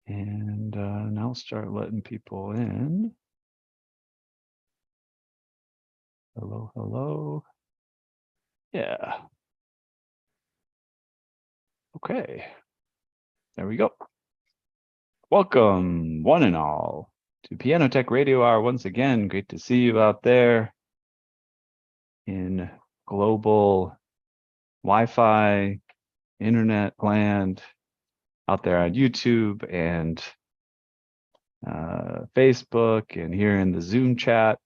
And now I'll start letting people in. Hello, hello. Yeah. Okay. There we go. Welcome, one and all, to Piano Tech Radio Hour once again. Great to see you out there in global Wi-Fi, internet land, out there on YouTube and Facebook and here in the Zoom chat.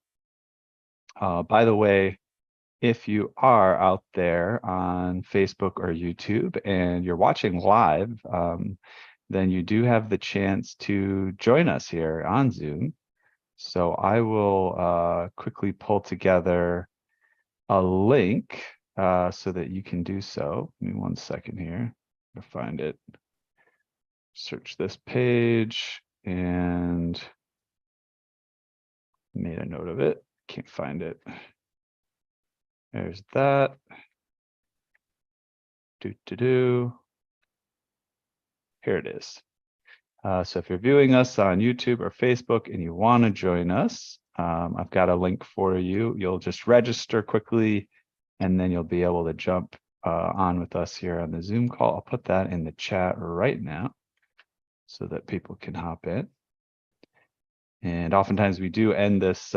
By the way, if you are out there on Facebook or YouTube and you're watching live, then you do have the chance to join us here on Zoom. So I will quickly pull together a link so that you can do so. Give me 1 second here to find it. Search this page and made a note of it. Can't find it. There's that. Here it is. So if you're viewing us on YouTube or Facebook and you want to join us, I've got a link for you. You'll just register quickly, and then you'll be able to jump on with us here on the Zoom call. I'll put that in the chat right now so that people can hop in. And oftentimes we do end this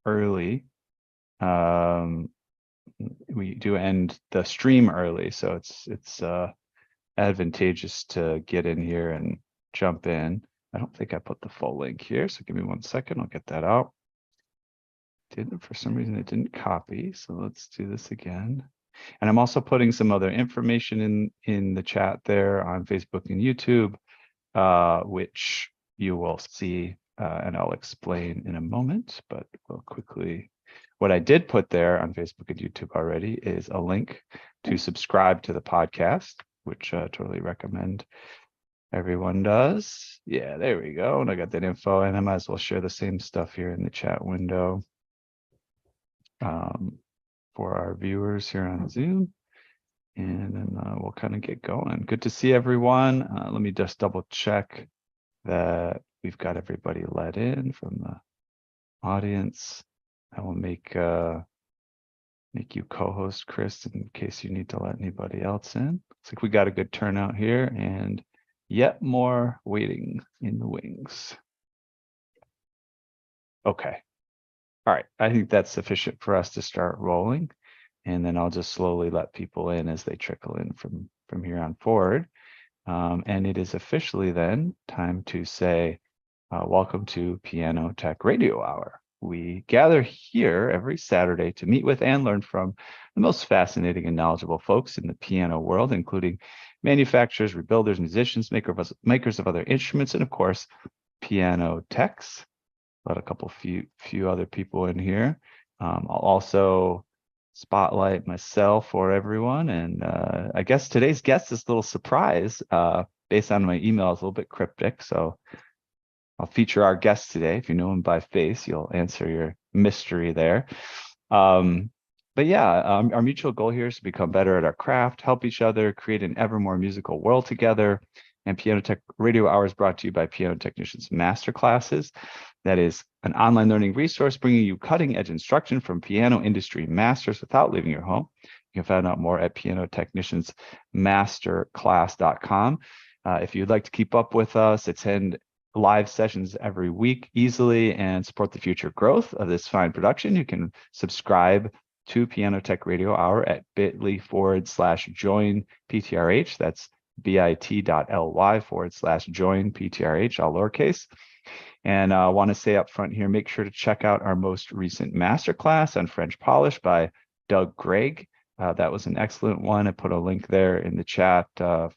early. We do end the stream early, so it's advantageous to get in here and jump in. I don't think I put the full link here, so give me 1 second. I'll get that out. For some reason, it didn't copy, so let's do this again. And I'm also putting some other information in the chat there on Facebook and YouTube, which you will see, and I'll explain in a moment, but we'll quickly. What I did put there on Facebook and YouTube already is a link to subscribe to the podcast, which I totally recommend everyone does. Yeah, there we go. And I got that info, and I might as well share the same stuff here in the chat window for our viewers here on Zoom. And then we'll kind of get going. Good to see everyone. Let me just double check that we've got everybody let in from the audience. I will make you co-host, Chris, in case you need to let anybody else in. Looks like we got a good turnout here, and yet more waiting in the wings. Okay. All right. I think that's sufficient for us to start rolling, and then I'll just slowly let people in as they trickle in from here on forward. And it is officially then time to say, welcome to Piano Tech Radio Hour. We gather here every Saturday to meet with and learn from the most fascinating and knowledgeable folks in the piano world, including manufacturers, rebuilders, musicians, makers of other instruments, and of course, piano techs. Let a few other people in here. I'll also spotlight myself for everyone, and I guess today's guest is a little surprise based on my email. It's a little bit cryptic, so I'll feature our guest today. If you know him by face, you'll answer your mystery there. But yeah, our mutual goal here is to become better at our craft, help each other, create an ever more musical world together. And Piano Tech Radio Hour is brought to you by Piano Technicians Masterclasses. That is an online learning resource bringing you cutting-edge instruction from piano industry masters without leaving your home. You can find out more at pianotechniciansmasterclass.com. If you'd like to keep up with us, attend live sessions every week easily and support the future growth of this fine production, you can subscribe to Piano Tech Radio Hour at bit.ly/join PTRH. That's bit.ly/join PTRH, all lowercase. And I want to say up front here, make sure to check out our most recent masterclass on French polish by Doug Gregg. That was an excellent one. I put a link there in the chat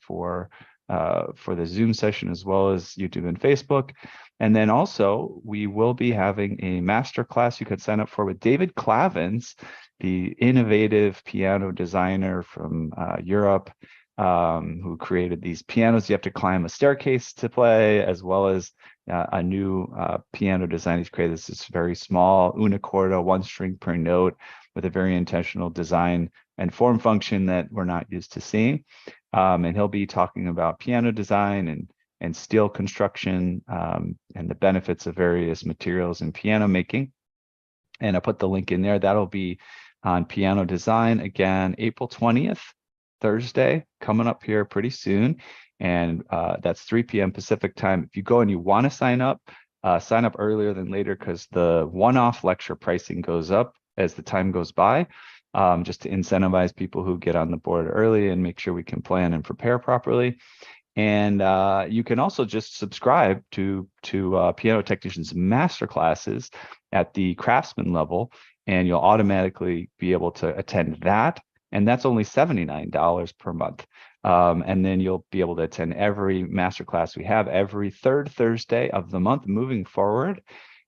for the Zoom session, as well as YouTube and Facebook. And then also, we will be having a masterclass you could sign up for with David Clavins, the innovative piano designer from Europe, who created these pianos you have to climb a staircase to play, as well as a new piano design. He's created this very small unicorda, 1 string per note, with a very intentional design and form function that we're not used to seeing. And he'll be talking about piano design and and steel construction, and the benefits of various materials in piano making. And I put the link in there. That'll be on piano design again, April 20th, Thursday, coming up here pretty soon. And that's 3 p.m. Pacific time. If you go and you want to sign up earlier than later, because the one-off lecture pricing goes up as the time goes by, just to incentivize people who get on the board early and make sure we can plan and prepare properly. And you can also just subscribe to Piano Technicians Masterclasses at the craftsman level, and you'll automatically be able to attend that. And that's only $79 per month. And then you'll be able to attend every masterclass we have every third Thursday of the month moving forward.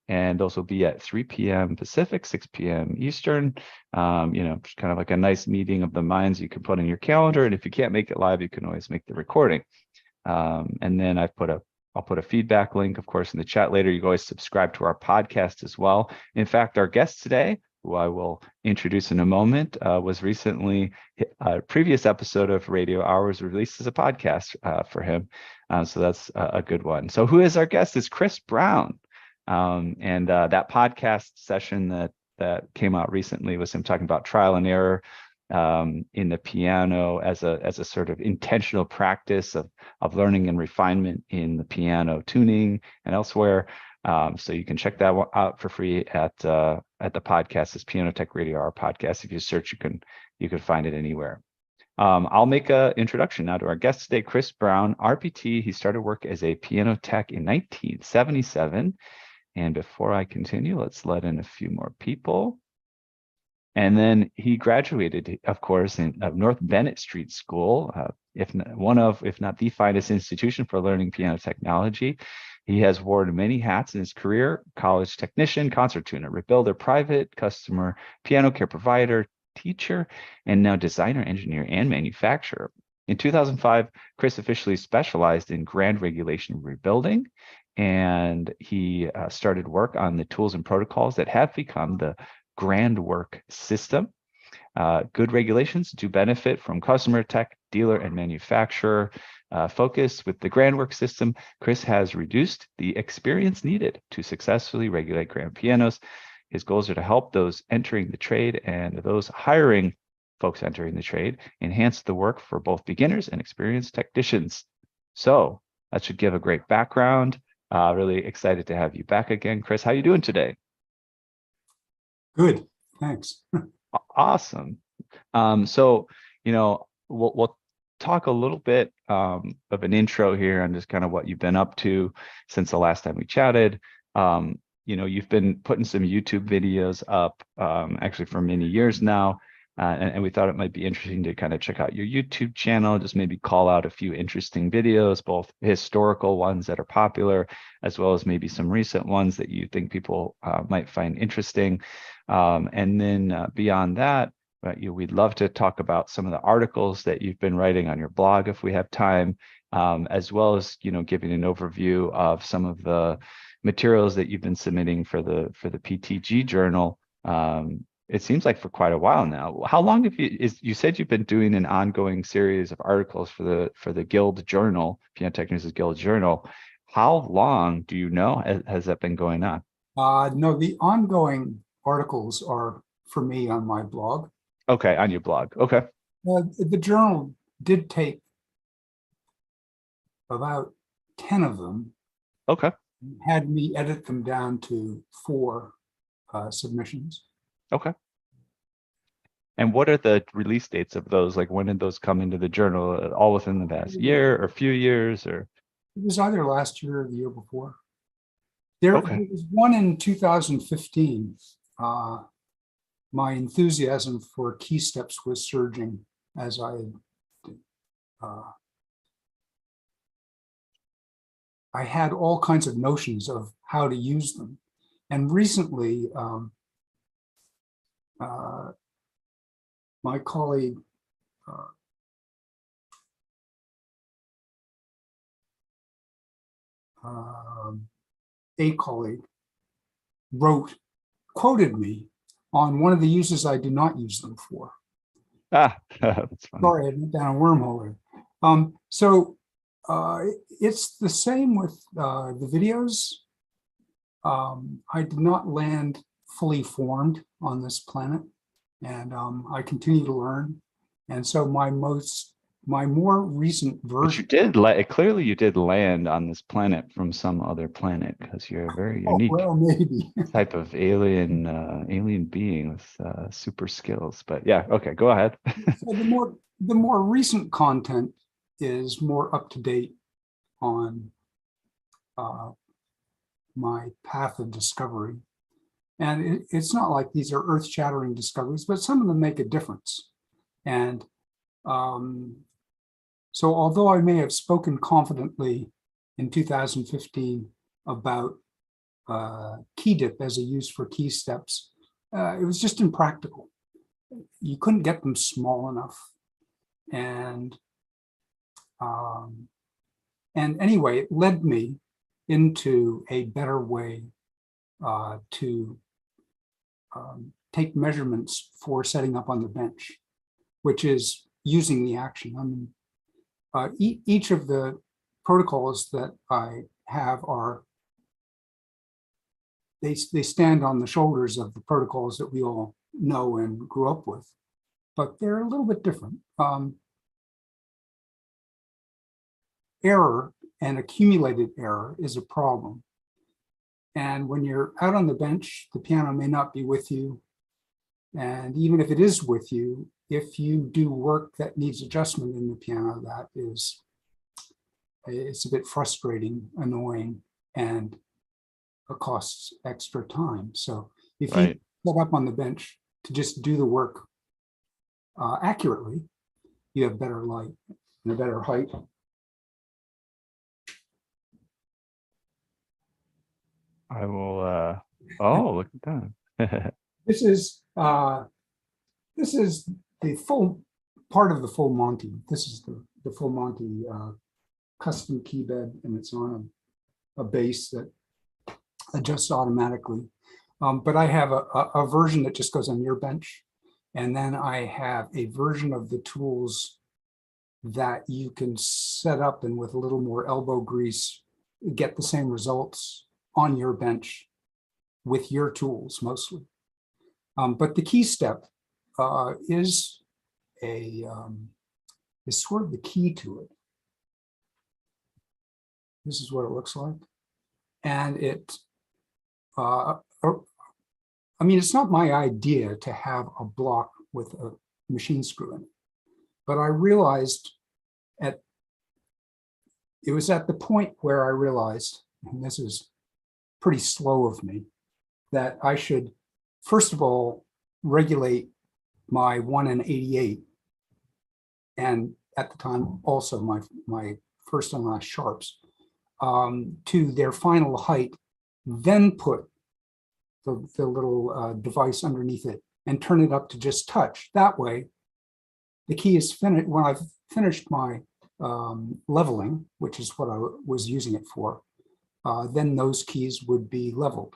And those will be at 3 p.m. Pacific, 6 p.m. Eastern. Just kind of like a nice meeting of the minds you can put in your calendar. And if you can't make it live, you can always make the recording. And then I'll put a feedback link, of course, in the chat later. You can always subscribe to our podcast as well. In fact, our guest today, who I will introduce in a moment, was recently a previous episode of Radio Hours released as a podcast for him. So that's a good one. So who is our guest is Chris Brown. And that podcast session that came out recently was him talking about trial and error in the piano as a sort of intentional practice of learning and refinement in the piano tuning and elsewhere. So you can check that one out for free at the podcast. It's Piano Tech Radio Hour podcast. If you search, you can find it anywhere. I'll make an introduction now to our guest today, Chris Brown, RPT. He started work as a piano tech in 1977. And before I continue, let's let in a few more people. And then he graduated, of course, of North Bennett Street School, if not the finest institution for learning piano technology. He has worn many hats in his career: college technician, concert tuner, rebuilder, private customer, piano care provider, teacher, and now designer, engineer, and manufacturer. In 2005, Chris officially specialized in grand regulation rebuilding, and he started work on the tools and protocols that have become the Grand Work system. Good regulations do benefit from customer, tech, dealer, and manufacturer focus. With the Grand Work system, Chris has reduced the experience needed to successfully regulate grand pianos. His goals are to help those entering the trade and those hiring folks entering the trade enhance the work for both beginners and experienced technicians. So that should give a great background. Really excited to have you back again, Chris. How are you doing today? Good, thanks. Awesome. So, we'll talk a little bit of an intro here on just kind of what you've been up to since the last time we chatted. You've been putting some YouTube videos up actually for many years now. And we thought it might be interesting to kind of check out your YouTube channel, just maybe call out a few interesting videos, both historical ones that are popular, as well as maybe some recent ones that you think people might find interesting. And then beyond that, we'd love to talk about some of the articles that you've been writing on your blog if we have time, as well as, giving an overview of some of the materials that you've been submitting for the PTG journal. It seems like for quite a while now. How long have you said you've been doing an ongoing series of articles for the Guild Journal, Piano Technicians Guild Journal? How long do you know has that been going on? No, the ongoing articles are for me on my blog. Okay, on your blog. Okay. The journal did take about 10 of them. Okay. Had me edit them down to 4 submissions. Okay. And what are the release dates of those? Like, when did those come into the journal? All within the past year or a few years, or? It was either last year or the year before. There was one in 2015. My enthusiasm for key steps was surging as I had all kinds of notions of how to use them. And recently, my colleague, a colleague, quoted me on one of the uses I do not use them for. That's funny. Sorry, I went down a wormhole there. So It's the same with the videos. I did not land fully formed on this planet, and I continue to learn. And so my more recent But version. you did clearly you did land on this planet from some other planet because you're a very Oh, unique well, maybe. type of alien being with super skills. But yeah, okay, go ahead. So the more recent content is more up to date on uh, my path of discovery. And it's not like these are earth-shattering discoveries, but some of them make a difference. And so although I may have spoken confidently in 2015 about key dip as a use for key steps, it was just impractical. You couldn't get them small enough. And anyway, it led me into a better way to take measurements for setting up on the bench, which is using the action. I mean, each of the protocols that I have they stand on the shoulders of the protocols that we all know and grew up with, but they're a little bit different. Error and accumulated error is a problem. And when you're out on the bench, the piano may not be with you. And even if it is with you, if you do work that needs adjustment in the piano, it's a bit frustrating, annoying, and it costs extra time. So if you Right. set up on the bench to just do the work accurately, you have better light and a better height. I will oh, look at that. This is the full part of the full Monty. This is the full Monty custom key bed, and it's on a base that adjusts automatically. But I have a version that just goes on your bench. And then I have a version of the tools that you can set up and with a little more elbow grease, get the same results on your bench with your tools mostly. But the key step is sort of the key to it. This is what it looks like. And I mean, it's not my idea to have a block with a machine screw in it, but I realized it was at the point where I realized, and this is pretty slow of me, that I should, first of all, regulate my 1 and 88, and at the time also my first and last sharps, to their final height, then put the little device underneath it and turn it up to just touch. That way, the key is finished. When I've finished my leveling, which is what I was using it for, then those keys would be leveled.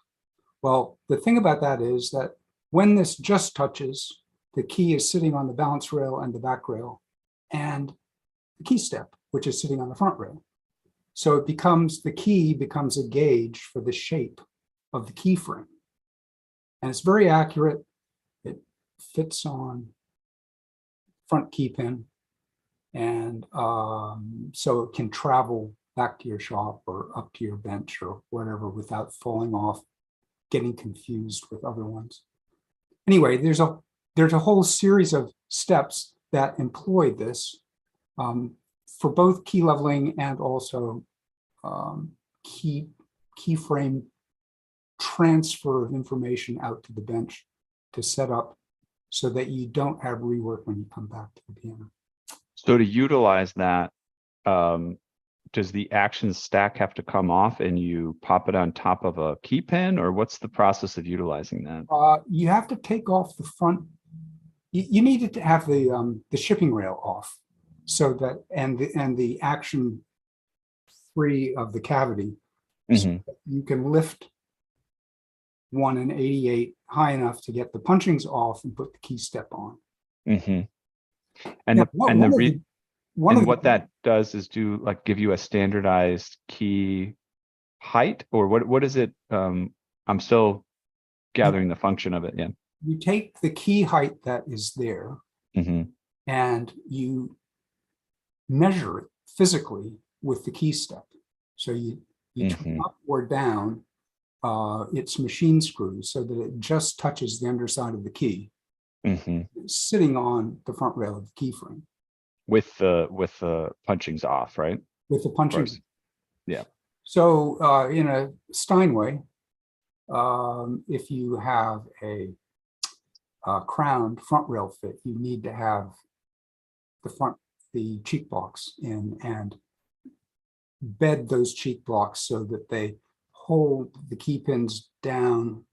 Well, the thing about that is that when this just touches, the key is sitting on the balance rail and the back rail, and the key step, which is sitting on the front rail. So the key becomes a gauge for the shape of the key frame. And it's very accurate. It fits on front key pin. And so it can travel back to your shop or up to your bench or whatever without falling off, getting confused with other ones. Anyway, there's a whole series of steps that employ this for both key leveling and also key frame transfer of information out to the bench to set up so that you don't have rework when you come back to the piano. So to utilize that, does the action stack have to come off and you pop it on top of a key pin, or what's the process of utilizing that? You have to take off the front. You need to have the shipping rail off, so that and the action free of the cavity. Mm-hmm. So you can lift 1 and 88 high enough to get the punchings off and put the key step on. Mm-hmm. And one of And the, what that does is give you a standardized key height, or what is it? I'm still gathering the function of it. Yeah. you take the key height that is there Hmm. and you measure it physically with the key step. So you turn Hmm. up or down its machine screws so that it just touches the underside of the key, Hmm. sitting on the front rail of the keyframe With the punchings off, right? Of with the punching. course. Yeah. So in a Steinway, if you have a crowned front rail fit, you need to have the cheek blocks in and bed those cheek blocks so that they hold the key pins down,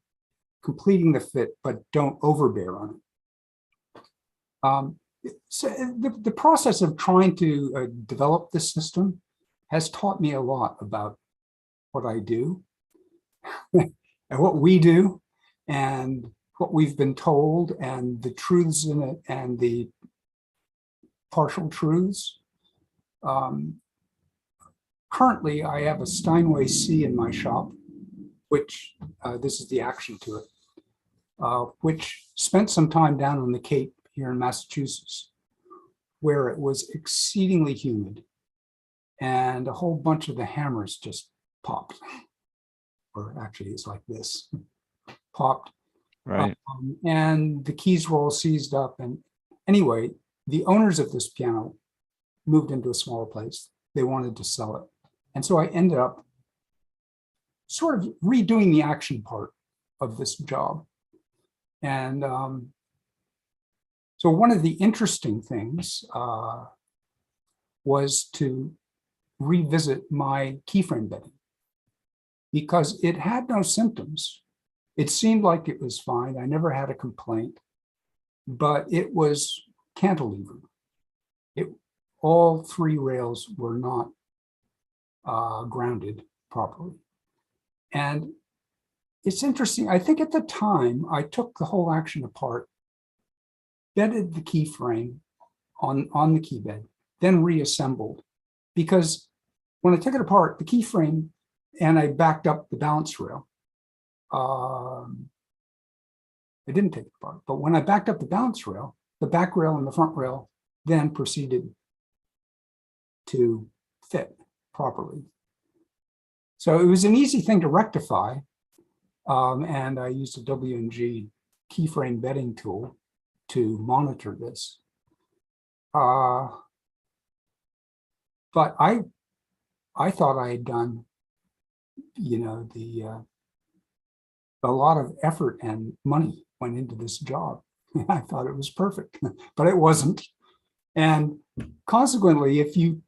completing the fit, but don't overbear on it. So the process of trying to develop this system has taught me a lot about what I do and what we do and what we've been told and the truths in it and the partial truths. Currently, I have a Steinway C in my shop, which this is the action to it, which spent some time down on the Cape here in Massachusetts, where it was exceedingly humid and a whole bunch of the hammers just popped. Or actually, it's like this, popped. Right. And the keys were all seized up. And anyway, the owners of this piano moved into a smaller place. They wanted to sell it. And so I ended up sort of redoing the action part of this job. And so one of the interesting things was to revisit my keyframe bedding because it had no symptoms. It seemed like it was fine. I never had a complaint, but it was cantilevered. All three rails were not grounded properly. And it's interesting. I think at the time I took the whole action apart, bedded the keyframe on the key bed, then reassembled. Because when I took it apart, the keyframe, and I backed up the balance rail, I didn't take it apart. But when I backed up the balance rail, the back rail and the front rail then proceeded to fit properly. So it was an easy thing to rectify. And I used a W&G keyframe bedding tool to monitor this. But I thought I had done, a lot of effort and money went into this job. I thought it was perfect, but it wasn't. And consequently, if you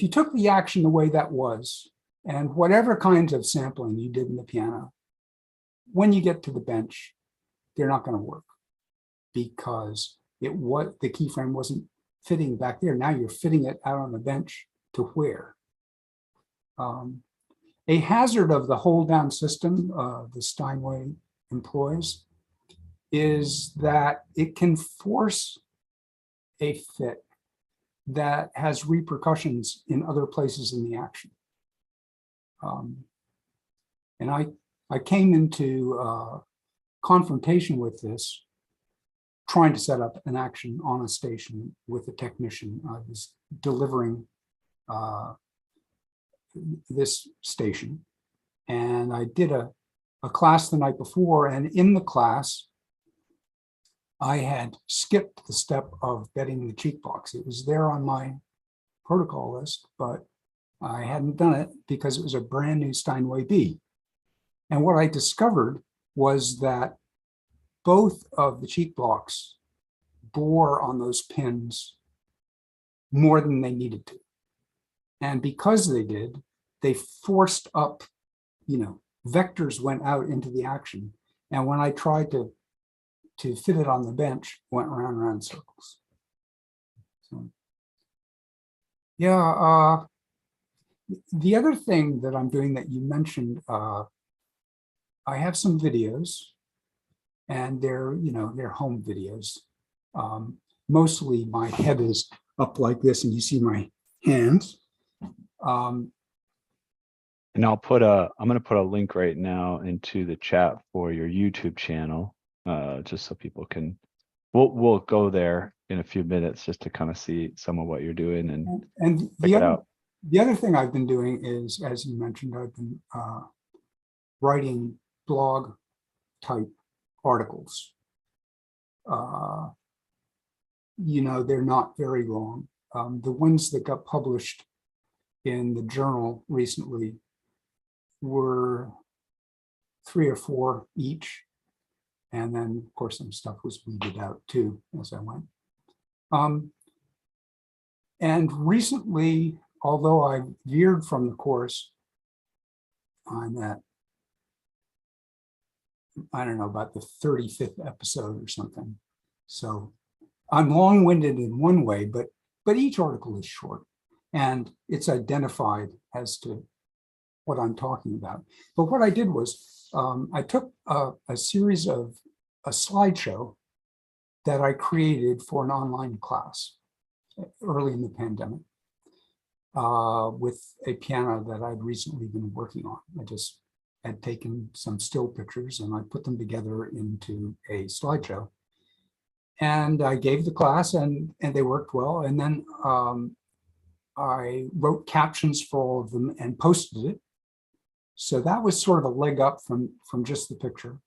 took the action the way that was, and whatever kinds of sampling you did in the piano, when you get to the bench, they're not going to work because the keyframe wasn't fitting back there. Now you're fitting it out on the bench to where. A hazard of the hold down system the Steinway employs is that it can force a fit that has repercussions in other places in the action. And I came into confrontation with this, trying to set up an action on a station with a technician. I was delivering this station, and I did a class the night before, and in the class, I had skipped the step of bedding the cheek box. It was there on my protocol list, but I hadn't done it because it was a brand new Steinway B. And what I discovered was that both of the cheek blocks bore on those pins more than they needed to. And because they did, they forced up, vectors went out into the action. And when I tried to fit it on the bench, went round and round in circles. So, yeah. The other thing that I'm doing that you mentioned, I have some videos, and they're home videos. Mostly my head is up like this and you see my hands. And I'm going to put a link right now into the chat for your YouTube channel, just so people can, we'll go there in a few minutes just to kind of see some of what you're doing and check it out. The other thing I've been doing is, as you mentioned, I've been writing blog type articles. They're not very long. The ones that got published in the journal recently were 3 or 4 each. And then, of course, some stuff was weeded out too as I went. And recently, although I veered from the course, I'm at, I don't know, about the 35th episode or something. So I'm long-winded in one way, but each article is short and it's identified as to what I'm talking about. But what I did was I took a series of a slideshow that I created for an online class early in the pandemic with a piano that I'd recently been working on. I just had taken some still pictures and I put them together into a slideshow. And I gave the class and they worked well. And then I wrote captions for all of them and posted it. So that was sort of a leg up from just the picture.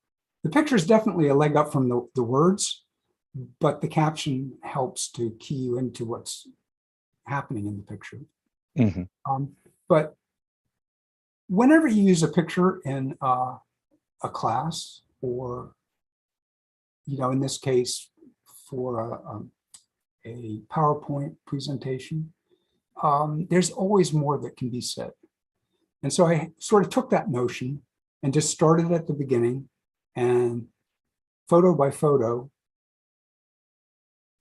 The picture is definitely a leg up from the words, but the caption helps to key you into what's happening in the picture. Mm-hmm. But whenever you use a picture in a class, or, in this case, for a PowerPoint presentation, there's always more that can be said. And so I sort of took that notion and just started at the beginning and photo by photo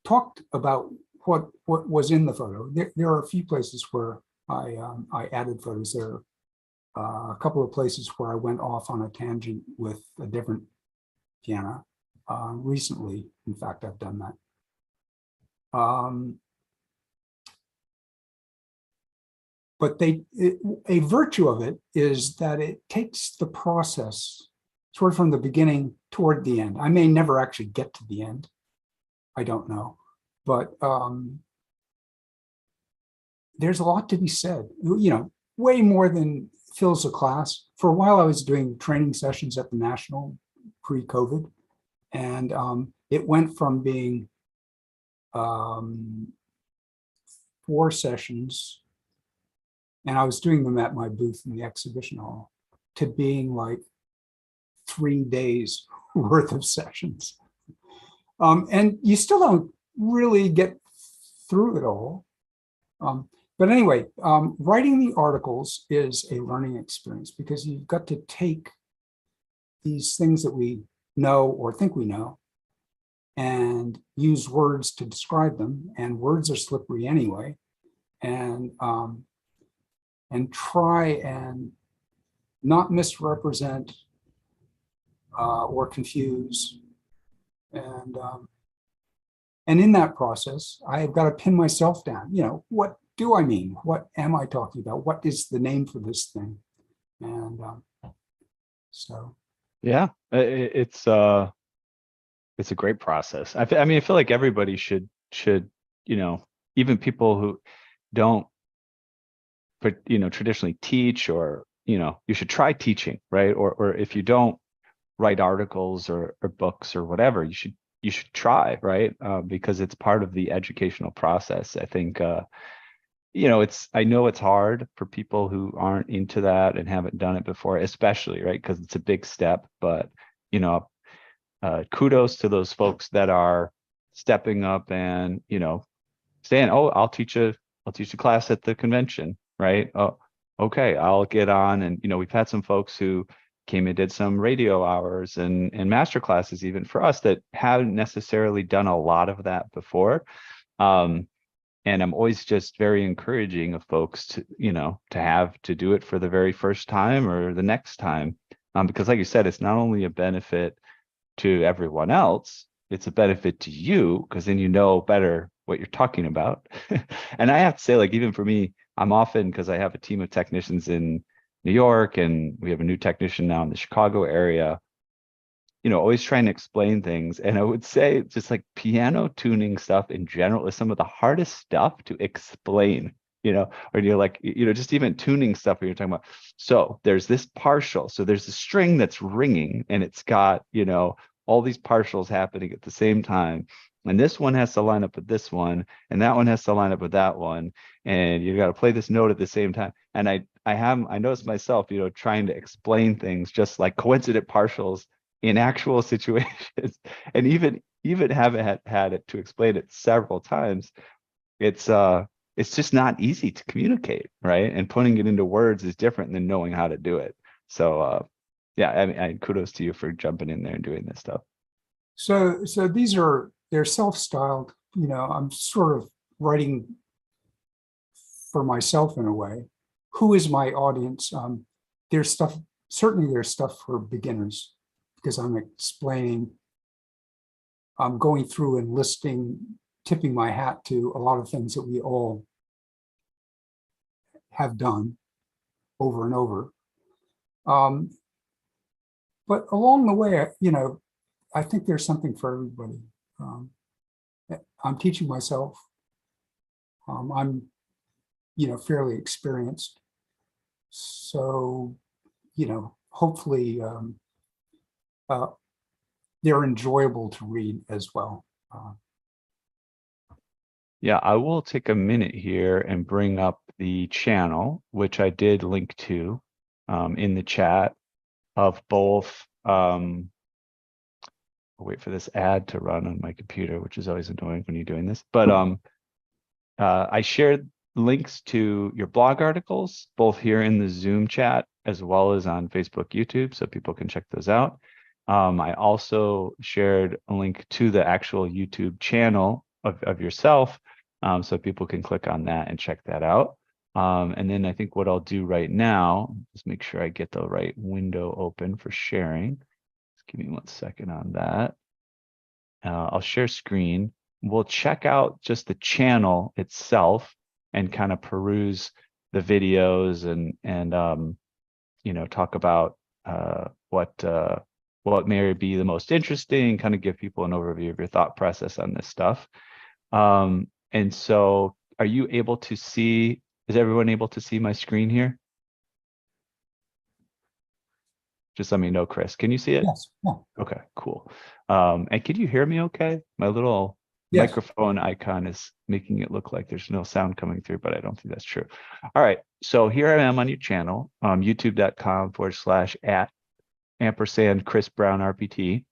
talked about what was in the photo. There are a few places where I added photos. There are a couple of places where I went off on a tangent with a different piano. Recently, in fact, I've done that. But a virtue of it is that it takes the process sort of from the beginning toward the end. I may never actually get to the end. I don't know. But there's a lot to be said, way more than fills a class. For a while, I was doing training sessions at the National pre-COVID. And it went from being 4 sessions, and I was doing them at my booth in the exhibition hall, to being like 3 days worth of sessions. And you still don't really get through it all. But anyway, writing the articles is a learning experience because you've got to take these things that we know or think we know and use words to describe them. And words are slippery anyway. And try and not misrepresent or confuse. And in that process, I've got to pin myself down. What do I mean? What am I talking about? What is the name for this thing? And so. Yeah, it's a great process. I mean, I feel like everybody should, even people who don't, traditionally teach, or, you should try teaching, right? Or if you don't write articles or books or whatever, you should try, right? Because it's part of the educational process. I think, I know it's hard for people who aren't into that and haven't done it before, especially, right? Because it's a big step, but, kudos to those folks that are stepping up and, saying, oh, I'll teach a class at the convention, right? Oh, okay, I'll get on. And, we've had some folks who came and did some radio hours and master classes even for us that haven't necessarily done a lot of that before. And I'm always just very encouraging of folks to, to have to do it for the very first time or the next time. Because like you said, it's not only a benefit to everyone else, it's a benefit to you because then you know better what you're talking about. And I have to say, like, even for me, I'm often, because I have a team of technicians in New York and we have a new technician now in the Chicago area, always trying to explain things. And I would say just like piano tuning stuff in general is some of the hardest stuff to explain, or you're like, just even tuning stuff where you're talking about, so there's this partial, so there's a string that's ringing and it's got, all these partials happening at the same time. And this one has to line up with this one, and that one has to line up with that one. And you got to play this note at the same time. And I noticed myself, trying to explain things just like coincident partials in actual situations, and even haven't had it to explain it several times. It's just not easy to communicate, right? And putting it into words is different than knowing how to do it. So yeah, I mean, kudos to you for jumping in there and doing this stuff. So they're self-styled, I'm sort of writing for myself in a way. Who is my audience? Certainly there's stuff for beginners because I'm explaining, I'm going through and listing, tipping my hat to a lot of things that we all have done over and over. But along the way, I think there's something for everybody. I'm teaching myself. I'm, fairly experienced. So, hopefully they're enjoyable to read as well. Yeah, I will take a minute here and bring up the channel, which I did link to in the chat of both. I'll wait for this ad to run on my computer, which is always annoying when you're doing this. But I shared links to your blog articles, both here in the Zoom chat as well as on Facebook, YouTube, so people can check those out. I also shared a link to the actual YouTube channel of yourself, so people can click on that and check that out. And then I think what I'll do right now, just make sure I get the right window open for sharing. Just give me 1 second on that. I'll share screen. We'll check out just the channel itself and kind of peruse the videos and talk about what may be the most interesting, kind of give people an overview of your thought process on this stuff. And so are you able to see, is everyone able to see my screen here? Just let me know, Chris. Can you see it? Yes. Yeah. Okay, cool. And can you hear me okay? My little microphone icon is making it look like there's no sound coming through, but I don't think that's true. All right, so here I am on your channel, youtube.com/@ Chris Brown RPT.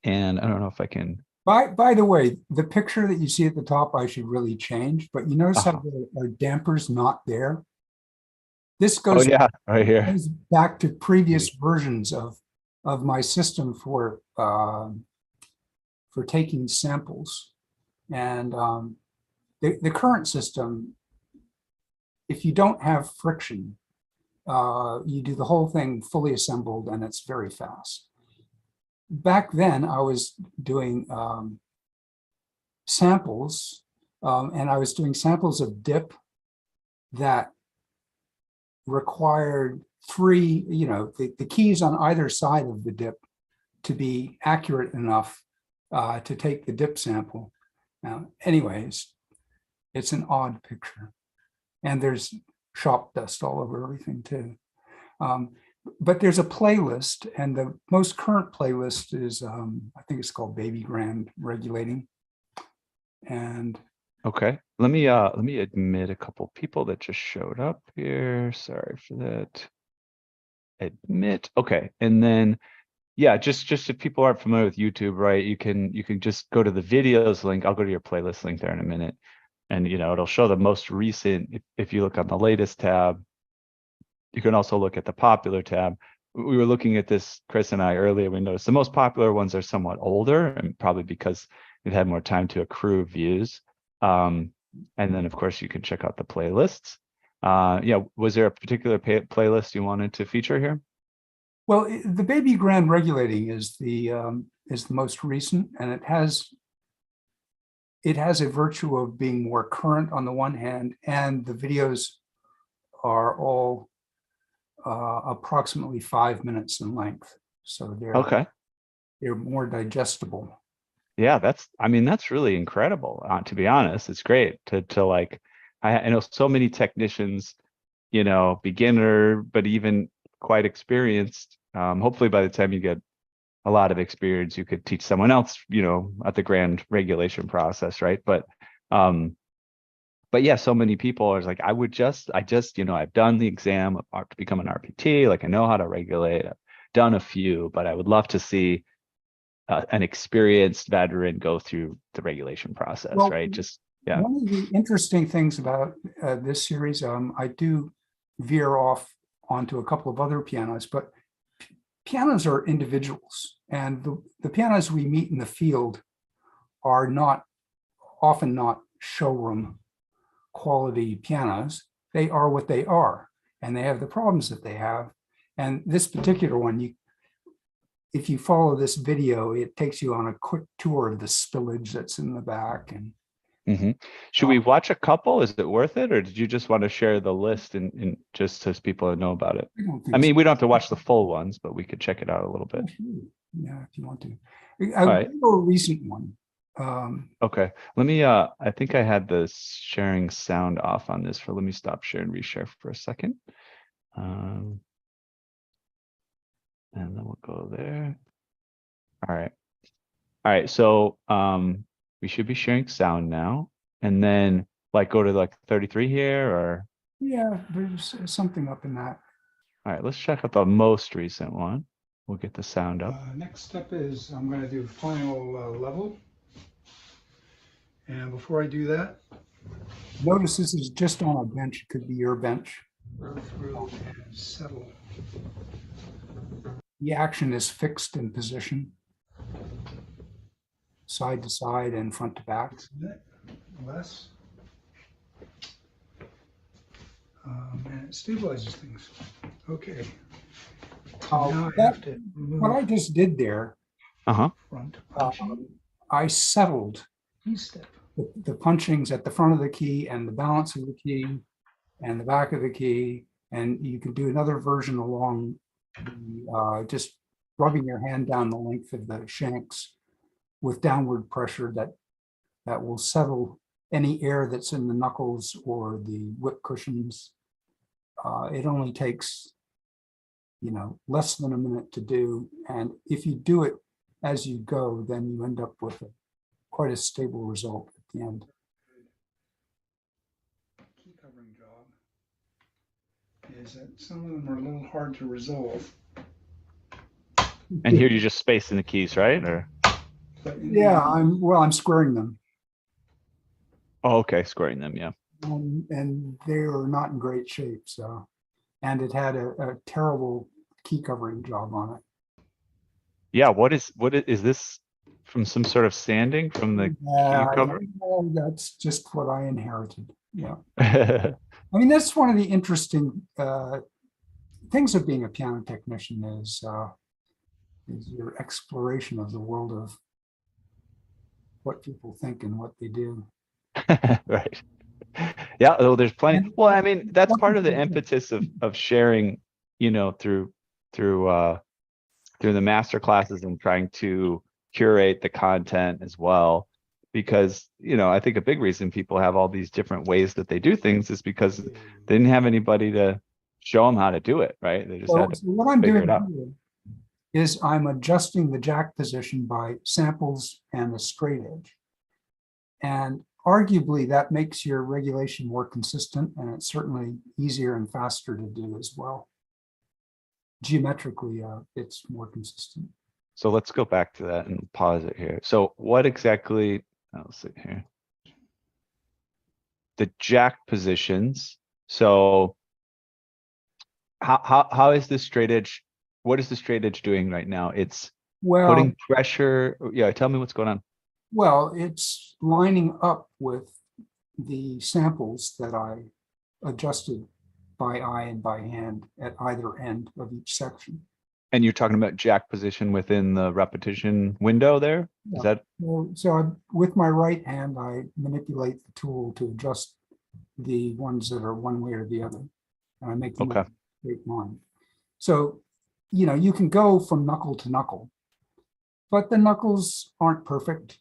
And I don't know if I can. By the way, the picture that you see at the top, I should really change, but you notice how our damper's not there? This goes, right here. Goes back to previous versions of my system for taking samples. And the current system, if you don't have friction, you do the whole thing fully assembled and it's very fast. Back then, I was doing samples, and I was doing samples of dip that required three, the keys on either side of the dip to be accurate enough to take the dip sample. Now, anyways, it's an odd picture. And there's shop dust all over everything too. But there's a playlist, and the most current playlist is, I think it's called Baby Grand Regulating. And okay, let me admit a couple people that just showed up here. Sorry for that. Admit. Okay, and then yeah, just if people aren't familiar with YouTube, right? You can just go to the videos link. I'll go to your playlist link there in a minute, and it'll show the most recent. If you look on the latest tab, you can also look at the popular tab. We were looking at this, Chris and I, earlier. We noticed the most popular ones are somewhat older, and probably because it had more time to accrue views. And then, of course, you can check out the playlists. Yeah, was there a particular playlist you wanted to feature here? well, the Baby Grand Regulating is is the most recent, and it has a virtue of being more current on the one hand, and the videos are all approximately 5 minutes in length. So Okay. they're more digestible. Yeah, I mean, that's really incredible. To be honest, it's great to like, I know so many technicians, beginner, but even quite experienced. Hopefully by the time you get a lot of experience, you could teach someone else, at the grand regulation process, right? But yeah, so many people are like, I've done the exam to become an RPT, like I know how to regulate, I've done a few, but I would love to see an experienced veteran go through the regulation process, Well, right? Yeah. one of the interesting things about this series, I do veer off onto a couple of other pianos, but pianos are individuals, and the pianos we meet in the field are often not showroom quality pianos. They are what they are, and they have the problems that they have. And this particular one, if you follow this video, it takes you on a quick tour of the spillage that's in the back. And should we watch a couple? Is it worth it, or did you just want to share the list and just so people know about it? I mean, we don't have to watch the full ones, but we could check it out a little bit. Yeah, if you want to. All right. A recent one. Okay, let me, I think I had the sharing sound off on this let me stop share and reshare for a second. And then we'll go there. All right. All right, so we should be sharing sound now, and then like go to like 33 here, or yeah, there's something up in that. all right, let's check out the most recent one. We'll get the sound up. Next step is I'm going to do final level. And before I do that, notice this is just on a bench. It could be your bench. Go through and settle. The action is fixed in position, side to side and front to back. Less. And it stabilizes things. Okay. Now I have to move. What I just did there, front I settled the punchings at the front of the key and the balance of the key and the back of the key. And you can do another version along just rubbing your hand down the length of the shanks with downward pressure that will settle any air that's in the knuckles or the whip cushions. It only takes, less than a minute to do. And if you do it as you go, then you end up with quite a stable result at the end. Key covering job is that some of them are a little hard to resolve. And here you're just spacing the keys, right? Or yeah, I'm squaring them. Oh, okay, squaring them, yeah. And they are not in great shape. So, and it had a terrible key covering job on it. Yeah, what is this from some sort of sanding from the key cover? That's just what I inherited. Yeah. I mean, that's one of the interesting things of being a piano technician is your exploration of the world of what people think and what they do. Right. Yeah, though there's plenty. Well, I mean, that's part of the impetus of sharing, through the master classes and trying to curate the content as well. Because, I think a big reason people have all these different ways that they do things is because they didn't have anybody to show them how to do it, right? They just had to what I'm figure doing it out. Is I'm adjusting the jack position by samples and a straight edge. And arguably that makes your regulation more consistent, and it's certainly easier and faster to do as well. Geometrically, it's more consistent. So let's go back to that and pause it here. So what exactly, let's see here. The jack positions. So how is this straight edge? What is the straight edge doing right now? It's putting pressure. Yeah, tell me what's going on. Well, it's lining up with the samples that I adjusted by eye and by hand at either end of each section. And you're talking about jack position within the repetition window there? Is Yeah. that With my right hand, I manipulate the tool to adjust the ones that are one way or the other. And I make them okay? a straight line. So, you can go from knuckle to knuckle, but the knuckles aren't perfect.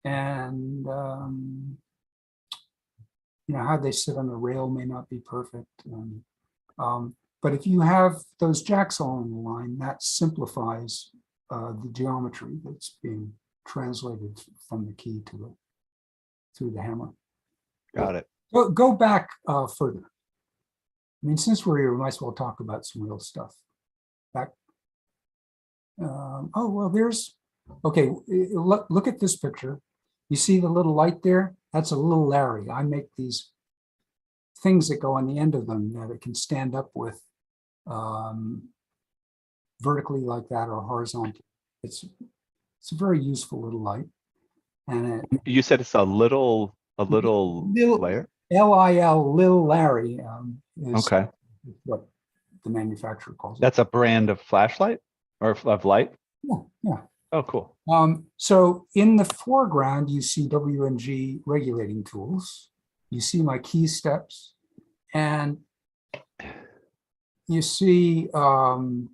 And, how they sit on the rail may not be perfect. But if you have those jacks all on the line, that simplifies the geometry that's being translated from the key through the hammer. Got it. Go back further. I mean, since we're here, we might as well talk about some real stuff. Back. Oh, well, okay, look at this picture. You see the little light there? That's a little Larry. I make these things that go on the end of them that it can stand up with vertically like that or horizontal. It's a very useful little light. And You said it's a little layer? LIL, Lil Larry, is Okay. what the manufacturer calls it. That's a brand of flashlight or of light? Yeah. Oh, cool. So in the foreground, you see W&G regulating tools. You see my key steps, and you see, do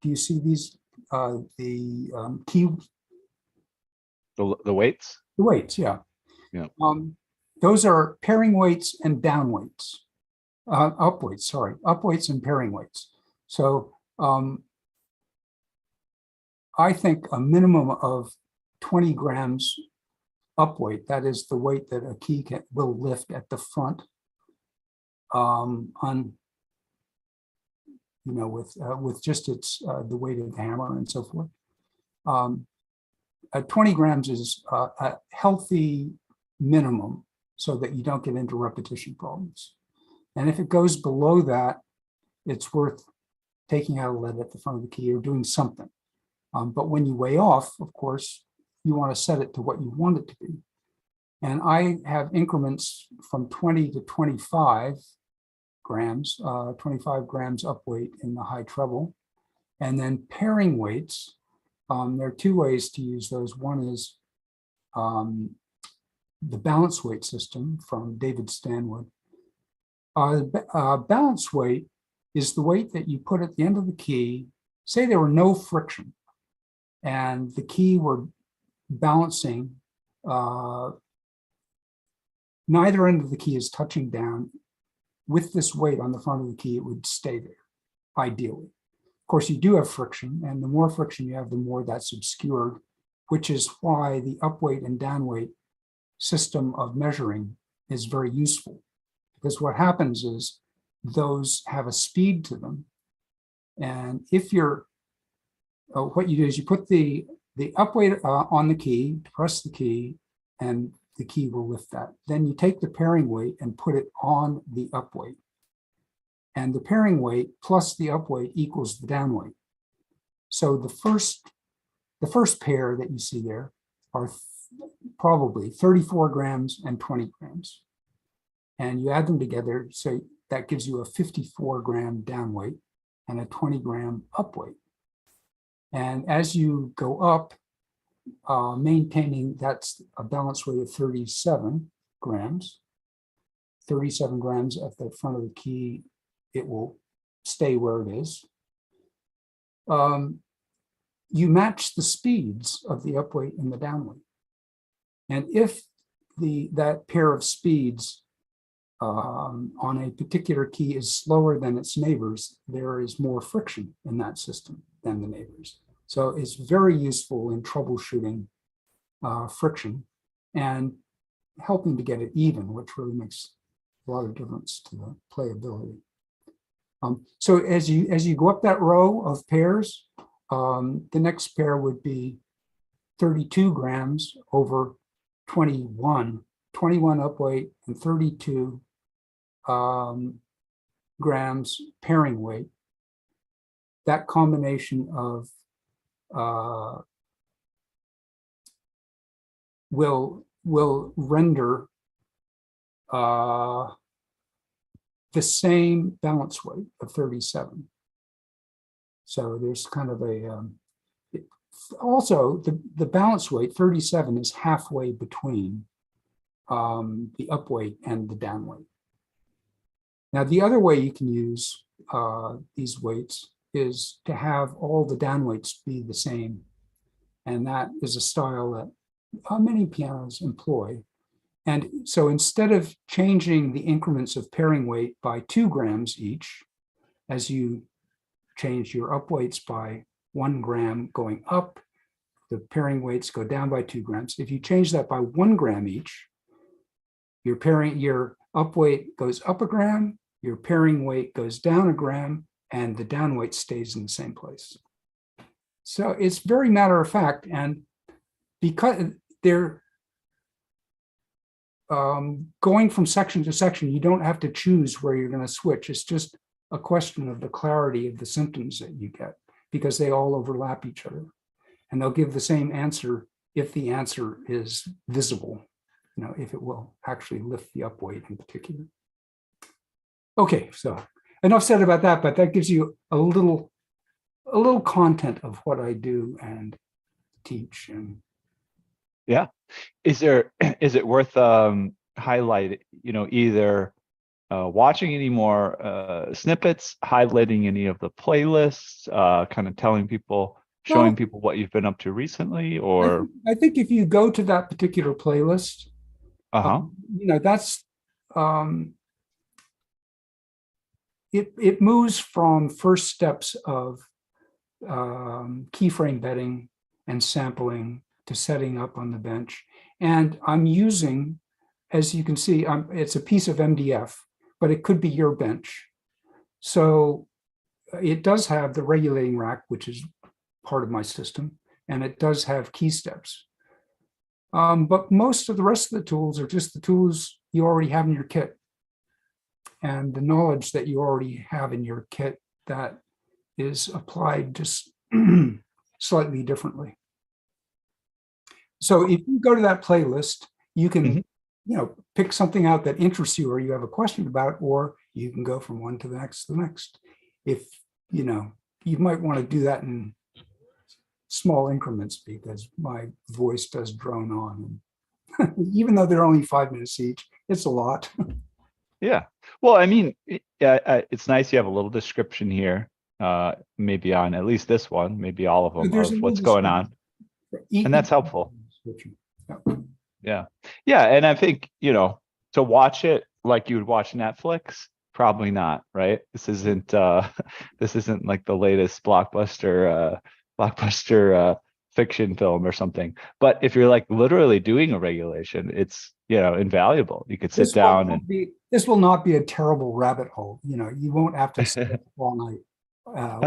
you see these, the key? The weights? The weights, yeah. Yeah. Those are pairing weights and down weights. Up weights and pairing weights. So I think a minimum of 20 grams up weight, that is the weight that a key will lift at the front with just its the weight of the hammer and so forth. 20 grams is a healthy minimum so that you don't get into repetition problems. And if it goes below that, it's worth taking out a lead at the front of the key or doing something. But when you weigh off, of course, you want to set it to what you want it to be. And I have increments from 20 to 25 grams, 25 grams up weight in the high treble. And then pairing weights, there are two ways to use those. One is the balance weight system from David Stanwood. Balance weight is the weight that you put at the end of the key. Say there were no friction and the key were balancing, neither end of the key is touching down. With this weight on the front of the key, it would stay there, ideally. Of course, you do have friction, and the more friction you have, the more that's obscured, which is why the up weight and down weight system of measuring is very useful. Because what happens is those have a speed to them. And if you're, what you do is you put the up weight on the key, press the key, and the key will lift that. Then you take the pairing weight and put it on the up weight. And the pairing weight plus the up weight equals the down weight. So the first pair that you see there are probably 34 grams and 20 grams. And you add them together, so that gives you a 54 gram down weight and a 20 gram up weight. And as you go up, maintaining that's a balance weight of 37 grams. 37 grams at the front of the key, it will stay where it is. You match the speeds of the up weight and the down weight. And if that pair of speeds on a particular key is slower than its neighbors, there is more friction in that system than the neighbors. So it's very useful in troubleshooting friction and helping to get it even, which really makes a lot of difference to the playability. So as you go up that row of pairs, the next pair would be 32 grams over 21 up weight and 32 grams pairing weight. That combination of will render the same balance weight of 37. So there's kind of a, also the balance weight 37 is halfway between the up weight and the down weight. Now, the other way you can use these weights is to have all the down weights be the same. And that is a style that many pianos employ. And so instead of changing the increments of pairing weight by 2 grams each, as you change your up weights by 1 gram going up, the pairing weights go down by 2 grams. If you change that by 1 gram each, your up weight goes up a gram, your pairing weight goes down a gram, and the down weight stays in the same place. So it's very matter of fact, and because they're going from section to section, you don't have to choose where you're going to switch. It's just a question of the clarity of the symptoms that you get, because they all overlap each other. And they'll give the same answer if the answer is visible, if it will actually lift the up weight in particular. Okay, so enough said about that, but that gives you a little content of what I do and teach. And yeah, is it worth highlighting, either watching any more snippets, highlighting any of the playlists, kind of telling people, showing people what you've been up to recently? Or I think if you go to that particular playlist, that's it moves from first steps of keyframe bedding and sampling to setting up on the bench. And I'm using, as you can see, it's a piece of MDF, but it could be your bench. So it does have the regulating rack, which is part of my system, and it does have key steps. But most of the rest of the tools are just the tools you already have in your kit, and the knowledge that you already have in your kit that is applied just slightly differently. So if you go to that playlist, you can pick something out that interests you or you have a question about, or you can go from one to the next. If you might want to do that in small increments, because my voice does drone on, and even though they're only 5 minutes each, it's a lot. Yeah, well, I mean, it's nice you have a little description here, maybe on at least this one, maybe all of them, of what's going on, and that's helpful. Yeah, and I think to watch it like you would watch Netflix, probably not, right? This isn't like the latest blockbuster fiction film or something. But if you're like literally doing a regulation, it's invaluable. You could sit down and this will not be a terrible rabbit hole. You won't have to stay up all night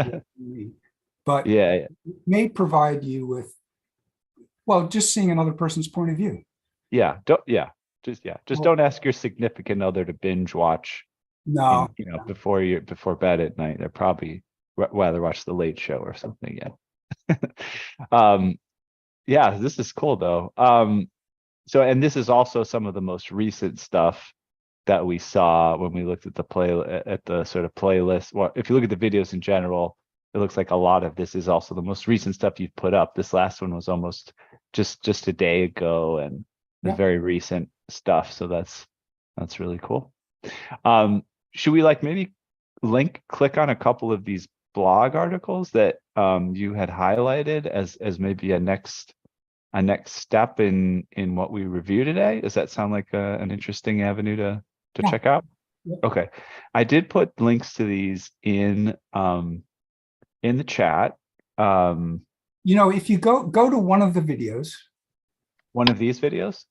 with me. But it may provide you with, just seeing another person's point of view. Just don't ask your significant other to binge watch. No, before bed at night. They'd probably rather watch The Late Show or something. This is cool though. So, and this is also some of the most recent stuff that we saw when we looked at the sort of playlist. Well, if you look at the videos in general, it looks like a lot of this is also the most recent stuff you've put up. This last one was almost just a day ago, and very recent stuff. So that's really cool. Should we maybe click on a couple of these blog articles that you had highlighted as maybe a next step in what we review today? Does that sound like an interesting avenue to check out? Okay, I did put links to these in the chat. If you go to one of the videos, one of these videos,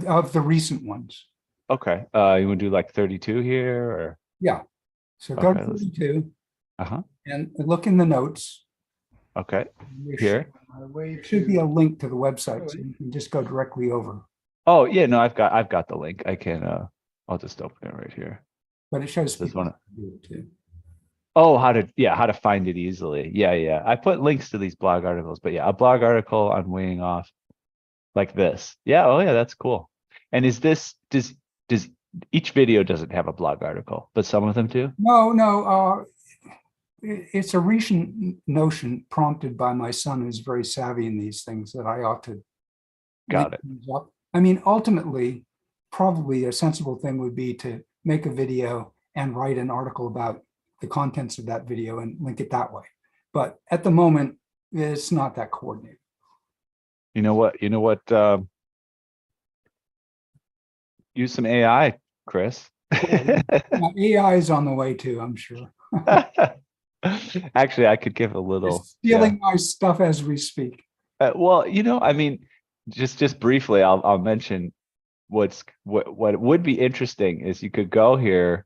of the recent ones. Okay, you want to do like 32 here, or so go to 32 and look in the notes. Okay, here should be a link to the website, so you can just go directly over. Oh yeah, no, I've got the link. I can I'll just open it right here. But it shows this one. Do it too. Oh, how to find it easily. Yeah. I put links to these blog articles, but a blog article on weighing off like this. Yeah, oh yeah, that's cool. And is this does each video doesn't have a blog article, but some of them do. No, it's a recent notion prompted by my son, who's very savvy in these things, that I ought to Got link it. these up. I mean, ultimately, probably a sensible thing would be to make a video and write an article about the contents of that video and link it that way. But at the moment, it's not that coordinated. You know what? Use some AI, Chris. AI is on the way too, I'm sure. Actually, I could give a little. It's stealing my stuff as we speak. Well, I mean, just briefly, I'll mention what would be interesting is you could go here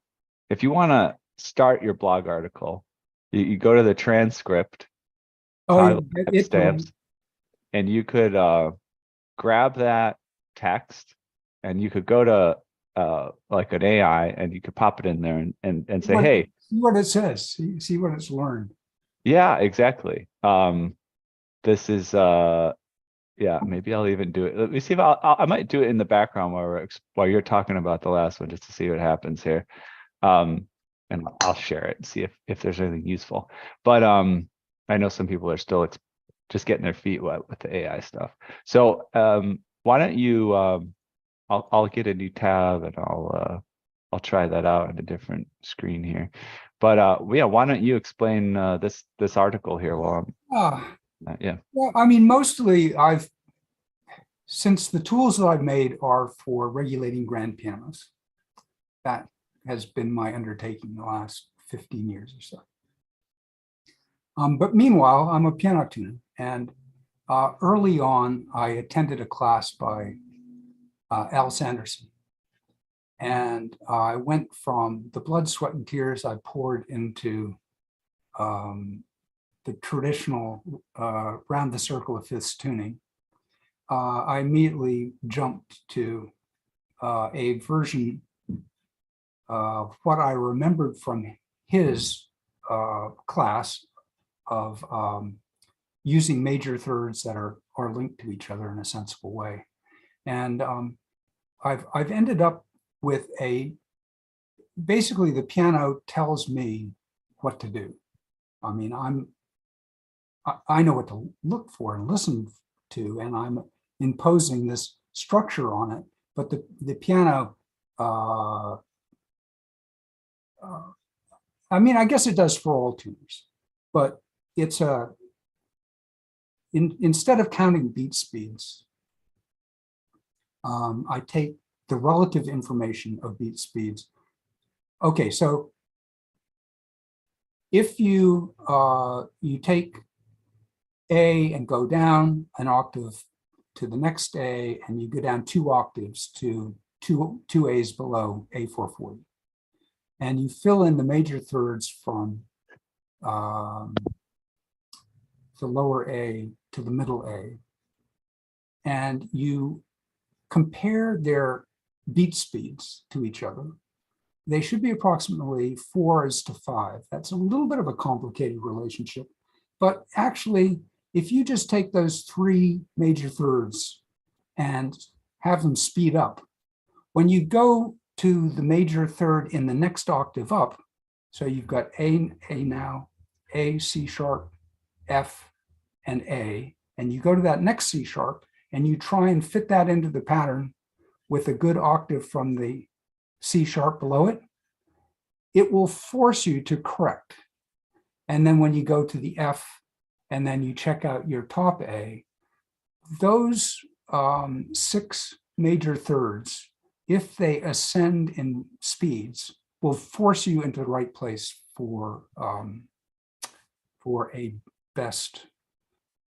if you want to start your blog article. You go to the transcript Oh, stamps, and you could grab that text, and you could go to like an AI, and you could pop it in there and say, hey, see what it says. See what it's learned. Yeah, exactly. This is yeah, maybe I'll even do it. Let me see if I might do it in the background while you're talking about the last one, just to see what happens here. And I'll share it and see if there's anything useful. But I know some people are still just getting their feet wet with the AI stuff. So why don't you I'll get a new tab, and I'll try that out on a different screen here. But yeah, why don't you explain this article here while I'm yeah. Well, I mean, mostly since the tools that I've made are for regulating grand pianos, that has been my undertaking the last 15 years or so. But meanwhile, I'm a piano tuner, and early on, I attended a class by Al Sanderson. And I went from the blood, sweat, and tears I poured into the traditional round the circle of fifths tuning. I immediately jumped to a version of what I remembered from his class of using major thirds that are linked to each other in a sensible way. And I've ended up with basically the piano tells me what to do. I mean, I know what to look for and listen to, and I'm imposing this structure on it, but the piano, I mean, I guess it does for all tuners, but it's instead of counting beat speeds, I take the relative information of beat speeds. Okay, so if you take A and go down an octave to the next A, and you go down 2 octaves to two A's below A440, and you fill in the major thirds from the lower A to the middle A, and you compare their beat speeds to each other, they should be approximately 4:5. That's a little bit of a complicated relationship, but actually, if you just take those 3 major thirds and have them speed up, when you go to the major third in the next octave up, so you've got A now, A, C sharp, F, and A, and you go to that next C sharp, and you try and fit that into the pattern with a good octave from the C sharp below it, it will force you to correct. And then when you go to the F, and then you check out your top A, those 6 major thirds, if they ascend in speeds, will force you into the right place for a best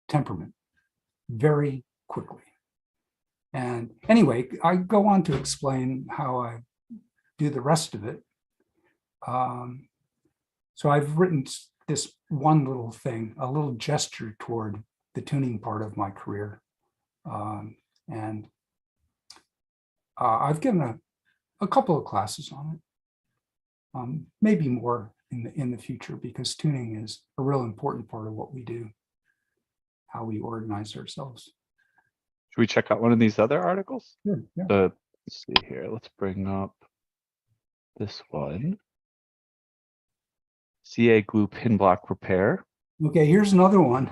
temperament very quickly. And anyway, I go on to explain how I do the rest of it. So I've written this one little thing, a little gesture toward the tuning part of my career. And I've given a couple of classes on it, maybe more in the future, because tuning is a real important part of what we do, how we organize ourselves. Should we check out one of these other articles? Sure, yeah. Let's see here. Let's bring up this one. CA glue pin block repair. Okay, here's another one.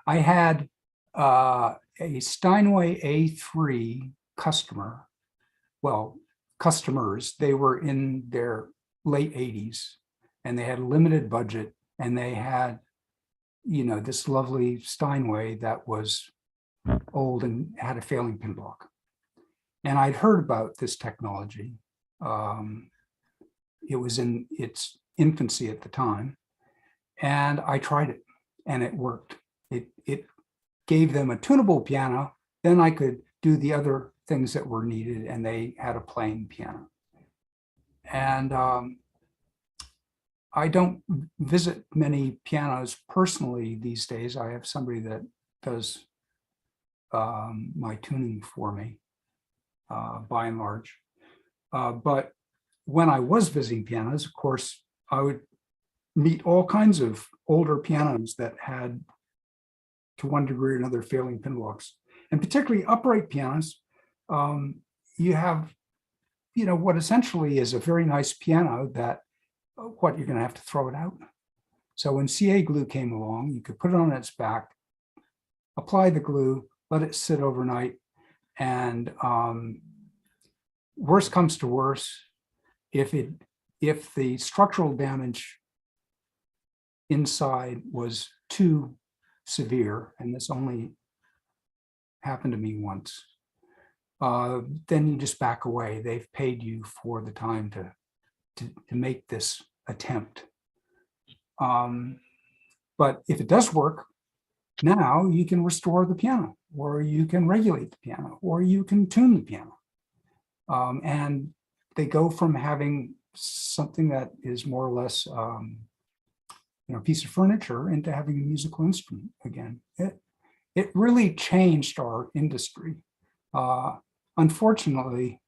I had a Steinway A3 customer, well, customers, they were in their late 80s and they had a limited budget and they had, this lovely Steinway that was old and had a failing pin block. And I'd heard about this technology. It was in its infancy at the time. And I tried it and it worked. It gave them a tunable piano. Then I could do the other things that were needed and they had a playing piano. And I don't visit many pianos personally these days. I have somebody that does my tuning for me by and large. But when I was visiting pianos, of course, I would meet all kinds of older pianos that had, to one degree or another, failing pin blocks. And particularly upright pianos, you have, what essentially is a very nice piano that, you're going to have to throw it out. So when CA glue came along, you could put it on its back, apply the glue, let it sit overnight, and worst comes to worst, if the structural damage inside was too severe, and this only happened to me once, then you just back away. They've paid you for the time to make this attempt. But if it does work, now you can restore the piano, or you can regulate the piano, or you can tune the piano. And they go from having something that is more or less a piece of furniture into having a musical instrument again. It really changed our industry. Unfortunately,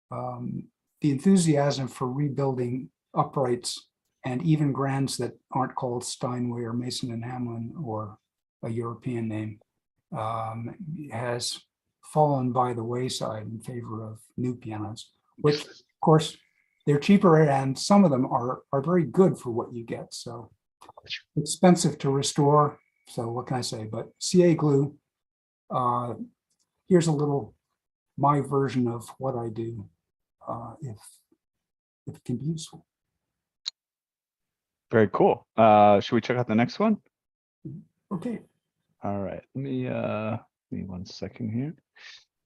the enthusiasm for rebuilding uprights and even grands that aren't called Steinway or Mason and Hamlin or a European name has fallen by the wayside in favor of new pianos, which of course they're cheaper and some of them are very good for what you get. So expensive to restore. So what can I say? But CA glue, here's a little my version of what I do, if it can be useful. Very cool. Should we check out the next one? Okay. All right. Let me 1 second here.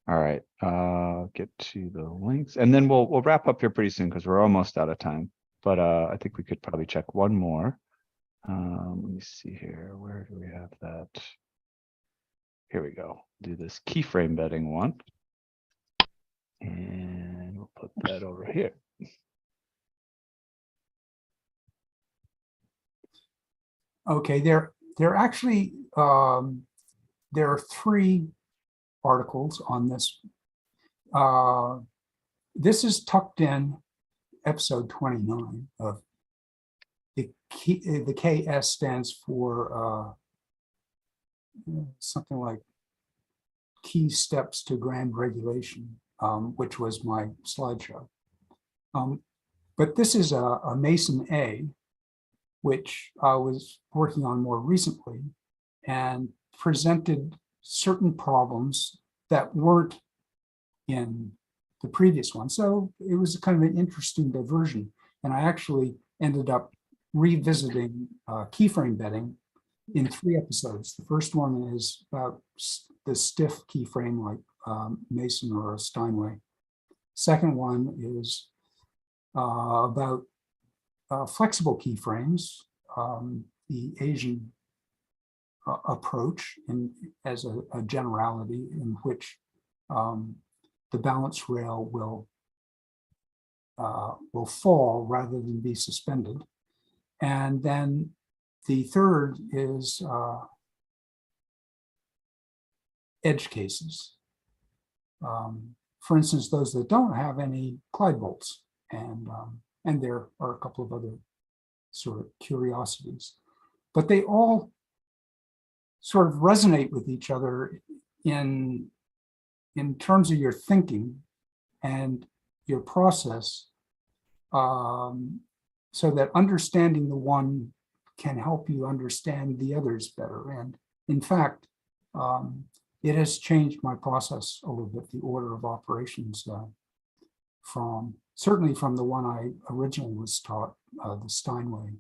All right. Get to the links and then we'll wrap up here pretty soon because we're almost out of time. But I think we could probably check one more. Let me see here. Where do we have that? Here we go. Do this keyframe betting one. And we'll put that over here. Okay, there actually there are 3 articles on this. This is tucked in episode 29 of the KS stands for something like key steps to grand regulation, which was my slideshow. But this is a Mason A, which I was working on more recently and presented certain problems that weren't in the previous one. So it was kind of an interesting diversion. And I actually ended up revisiting keyframe betting in 3 episodes. The first one is about the stiff keyframe like Mason or a Steinway. Second one is about flexible keyframes, the Asian approach as a generality in which the balance rail will fall rather than be suspended. And then the third is edge cases. For instance, those that don't have any glide bolts, and there are a couple of other sort of curiosities, but they all sort of resonate with each other in terms of your thinking and your process so that understanding the one can help you understand the others better. And in fact, it has changed my process a little bit, the order of operations certainly from the one I originally was taught, the Steinway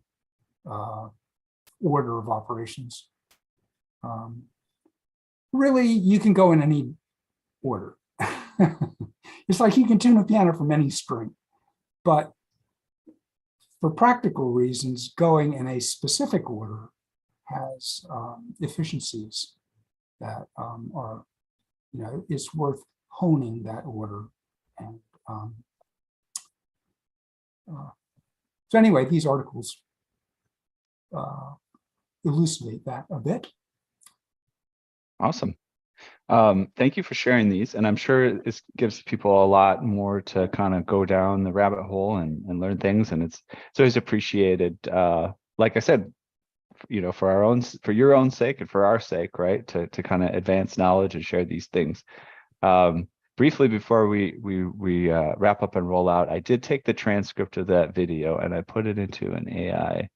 order of operations. Really, you can go in any order. It's like you can tune a piano from any string, but for practical reasons, going in a specific order has efficiencies that are, it's worth honing that order. And so anyway, these articles elucidate that a bit. Awesome. Thank you for sharing these. And I'm sure this gives people a lot more to kind of go down the rabbit hole and learn things. And it's always appreciated. Like I said, for your own sake and for our sake, right? To kind of advance knowledge and share these things. Briefly before we wrap up and roll out, I did take the transcript of that video and I put it into an AI,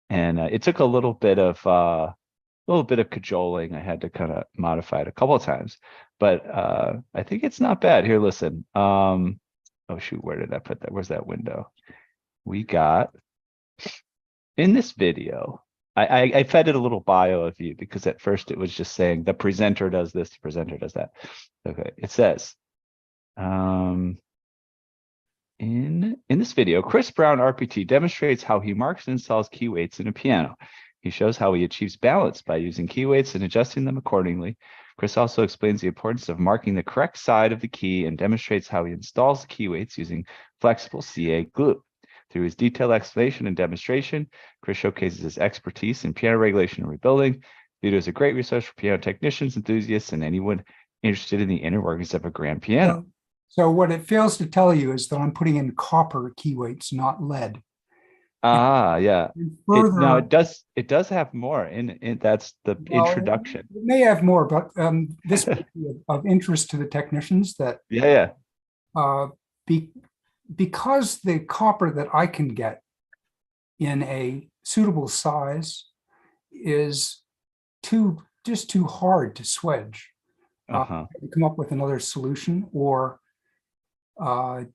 and it took a little bit of cajoling. I had to kind of modify it a couple of times, but I think it's not bad. Here, listen. Oh shoot, where did I put that? Where's that window? We got in this video. I fed it a little bio of you because at first it was just saying the presenter does this, the presenter does that. Okay, it says, in this video, Chris Brown RPT demonstrates how he marks and installs key weights in a piano. He shows how he achieves balance by using key weights and adjusting them accordingly. Chris also explains the importance of marking the correct side of the key and demonstrates how he installs the key weights using flexible CA glue. Through his detailed explanation and demonstration, Chris showcases his expertise in piano regulation and rebuilding. The video is a great resource for piano technicians, enthusiasts, and anyone interested in the inner workings of a grand piano. So what it fails to tell you is that I'm putting in copper key weights, not lead. Yeah. Further, it does have more in that's the introduction. It may have more, but this might be of interest to the technicians that because the copper that I can get in a suitable size is just too hard to swedge. To come up with another solution, or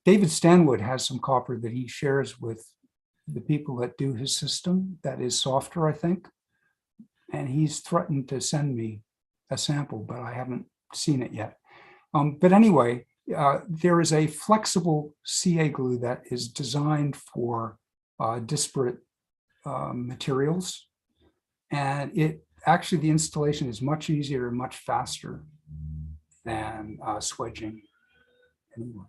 David Stanwood has some copper that he shares with the people that do his system that is softer, I think, and he's threatened to send me a sample, but I haven't seen it yet. But anyway, there is a flexible CA glue that is designed for disparate materials, and the installation is much easier and much faster than swedging anyway.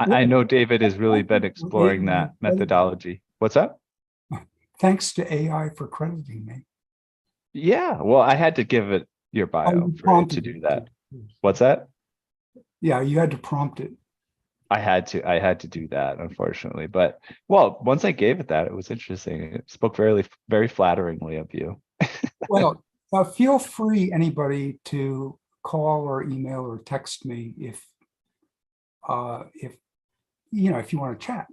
I know David has really been exploring that methodology. What's up? Thanks to AI for crediting me. Yeah, well, I had to give it your bio for it to do that. What's that? Yeah, you had to prompt it. I had to do that, unfortunately. But well, once I gave it that, it was interesting. It spoke very, very flatteringly of you. Well, feel free, anybody, to call or email or text me if you want to chat,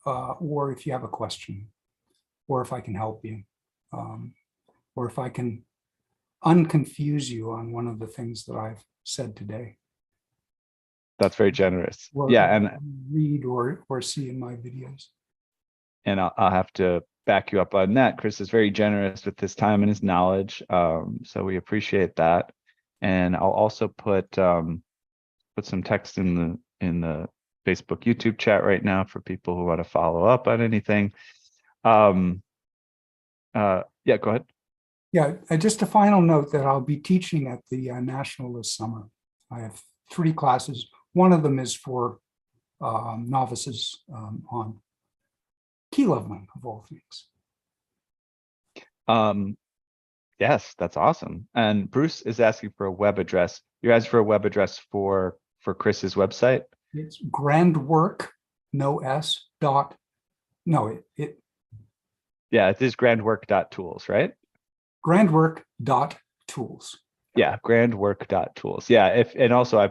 or if you have a question, or if I can help you, or if I can unconfuse you on one of the things that I've said today. That's very generous. Or and read or see in my videos. And I'll have to back you up on that. Chris is very generous with his time and his knowledge, so we appreciate that. And I'll also put some text in the Facebook, YouTube chat right now for people who want to follow up on anything. Yeah, go ahead. Yeah, just a final note that I'll be teaching at the National this summer. I have 3 classes. One of them is for novices on key leveling, of all things. Yes, that's awesome. And Bruce is asking for a web address. You're asking for a web address for Chris's website? It's grandwork, no S, dot, no, it. Yeah, it is grandwork.tools, right? Grandwork.tools. Yeah, grandwork.tools. Yeah, and also I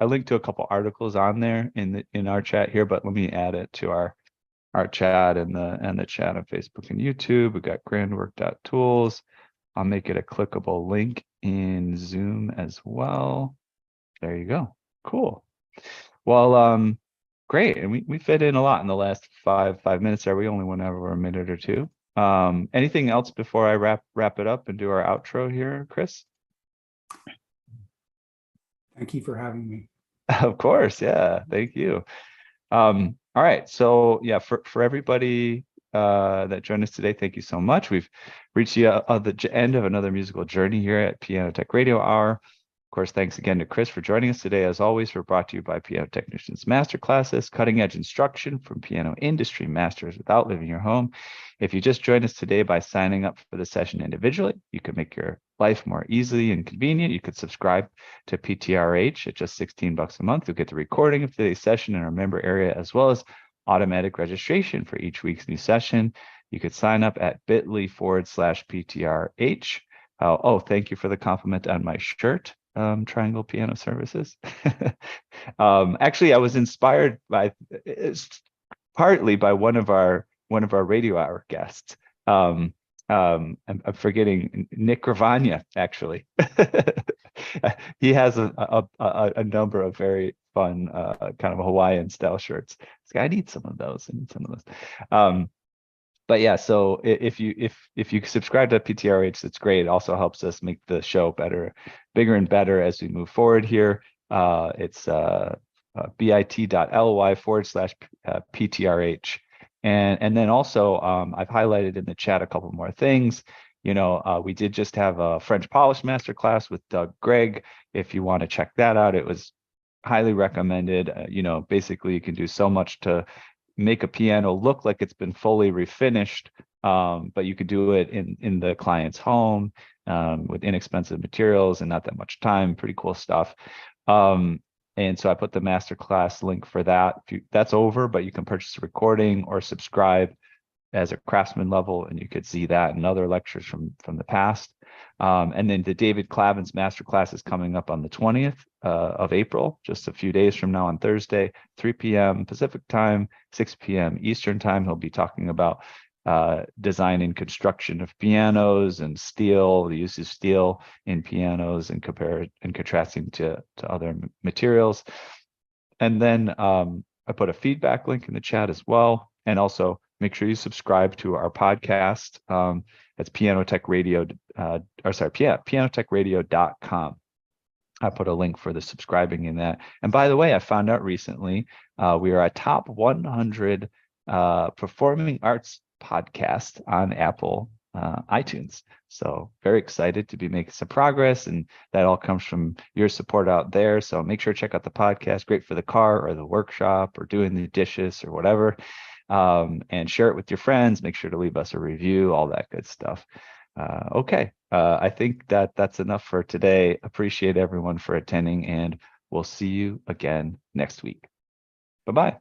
linked to a couple articles on there in our chat here, but let me add it to our chat and the chat on Facebook and YouTube. We got grandwork.tools. I'll make it a clickable link in Zoom as well. There you go. Cool. Well, great. And we fit in a lot in the last five minutes there. We only went over a minute or two. Anything else before I wrap it up and do our outro here, Chris? Thank you for having me. Of course. Yeah. Thank you. All right. So yeah, for everybody that joined us today, thank you so much. We've reached the end of another musical journey here at Piano Tech Radio Hour. Of course, thanks again to Chris for joining us today. As always, we're brought to you by Piano Technicians Masterclasses, cutting edge instruction from piano industry masters without leaving your home. If you just joined us today by signing up for the session individually, you can make your life more easy and convenient. You could subscribe to PTRH at just $16 a month. You'll get the recording of today's session in our member area, as well as automatic registration for each week's new session. You could sign up at bit.ly/PTRH. Oh, thank you for the compliment on my shirt. Triangle Piano Services. Actually, I was inspired by partly by one of our radio hour guests. I'm forgetting Nick Gravagna, actually. He has a number of very fun kind of Hawaiian style shirts. I need some of those. But yeah, so if you subscribe to PTRH, that's great. It also helps us make the show bigger and better as we move forward here. It's bit.ly/PTRH. And then also I've highlighted in the chat a couple more things. We did just have a French polish masterclass with Doug Gregg. If you want to check that out, it was highly recommended. Basically you can do so much to make a piano look like it's been fully refinished, but you could do it in the client's home with inexpensive materials and not that much time. Pretty cool stuff. And so I put the masterclass link for that. That's over, but you can purchase a recording or subscribe as a craftsman level, and you could see that and other lectures from the past. And then the David Clavins masterclass is coming up on the 20th of April, just a few days from now on Thursday, 3 p.m. Pacific time, 6 p.m. Eastern time. He'll be talking about design and construction of pianos and steel, the use of steel in pianos, and contrasting to other materials. And then I put a feedback link in the chat as well. And also make sure you subscribe to our podcast. That's pianotechradio.com. I put a link for the subscribing in that. And by the way, I found out recently we are a top 100 performing arts podcast on Apple iTunes. So very excited to be making some progress, and that all comes from your support out there. So make sure to check out the podcast. Great for the car or the workshop or doing the dishes or whatever. And share it with your friends. Make sure to leave us a review, all that good stuff. Okay, I think that's enough for today. Appreciate everyone for attending, and we'll see you again next week. Bye-bye.